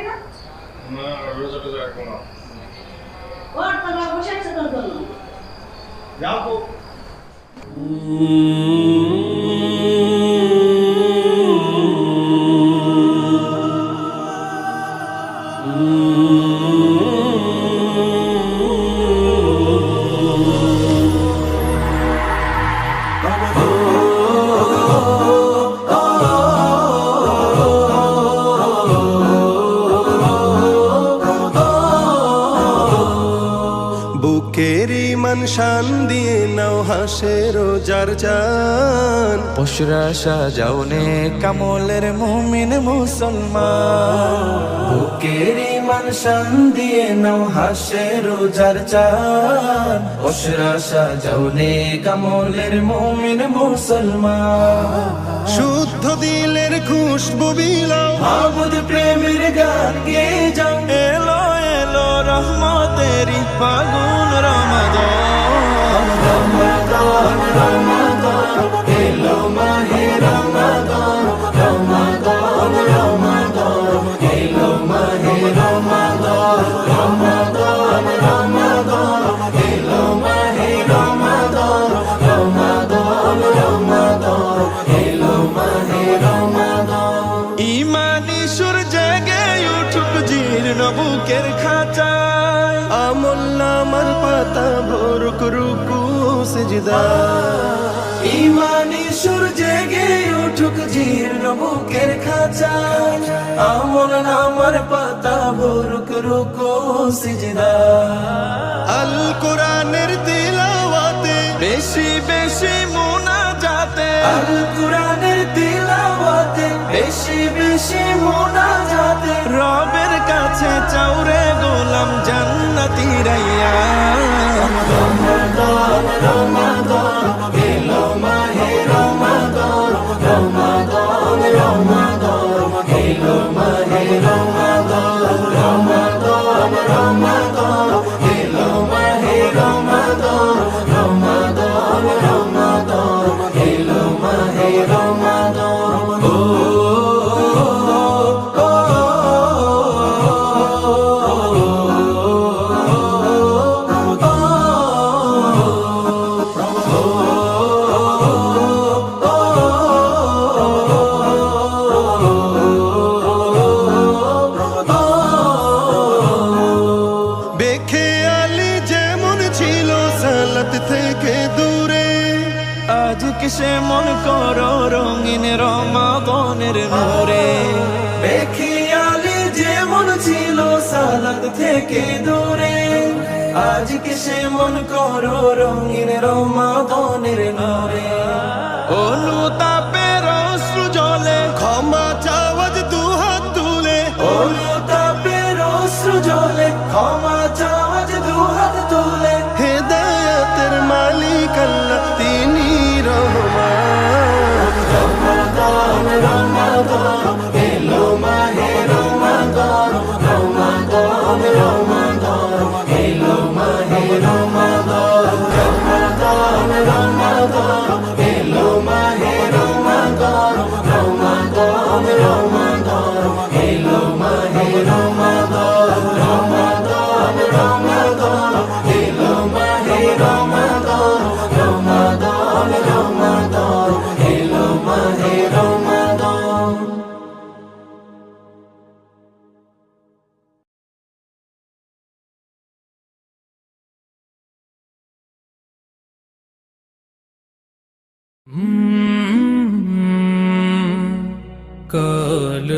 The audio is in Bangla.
না? না, রোজা টোজা রাখবো না। ওর তো বাবা বসে আছে তোর জন্য। যাও তো। বুকের ইমান শান দিয়ে নাও হাসে রোজার চান, পশুরা সাজাওনে কামলের মুমিন মুসলমান। বুকের ইমান শান দিয়ে নাও হাসে রোজার চান, পশুরা সাজাওনে কামলের মুমিন মুসলমান। শুদ্ধ দিলের খুশবু বিলাও, মাবুদ প্রেমের গান গে যাও। এলো এলো রহমতেরি ফাগুন রমাদান, রমাদান রমাদান এলো মাহে রমাদান, রমাদান রমাদান এলো মাহে রমাদান, রমাদান রমাদান এলো মাহে রমাদান, রমাদান রমাদান এলো মাহে রমাদান। ইমানি সুর জেগে উঠুক জীর্ণ বুকের খাঁচায়, আমল নামার পাতা ভরুক রুকু সিজদা। ইমানি সুর জেগে উঠুক জীর্ণ বুকের খাঁচায়, আমল নামার পাতা ভরুক রুকু সিজদা। আল কোরআনের তিলাওয়াতে বেশি বেশি মুনাজাতে, আল কুরআনের তিলাওয়াতে বেশি বেশি মুনাজাতে, রবের কাছে চাওরে গোলাম জান্নাতি রাইয়ান। রমাদান রমাদান এলো মাহে রমাদান, রমাদান রমাদান এলো মাহে রমাদান, রমাদান রমাদান এলো মাহে রমাদান, রমাদান রমাদান এলো মাহে রমাদান। ও বেখেয়ালি যেমন ছিল সালাত থেকে দূরে, আজ কিসে মন করো রঙিন রমাদানের নূরে। বেখিয়ালি যেমন ছিল সালাত থেকে দূরে, আজ কিসে মন করো রঙিন রমাদানের নূরে। অনুতাপের অশ্রু জলে, ক্ষমা চাওয়াজ দুহাত তুলে, অনুতাপের অশ্রু জলে ক্ষমা চাওয়াজ দুহাত তুলে। হেদায়াতের মালিক আল্লাহ তিনি রহমান। রমাদান রমাদান এলো মাহে রমাদান, রমাদান রমাদান এলো মাহে রমাদান, রমাদান রমাদান এলো মাহে রমাদান, রমাদান রমাদান এলো মাহে রমাদান, রমাদান রমাদান এলো মাহে রমাদান, রমাদান রমাদান এলো মাহে রমাদান। কাল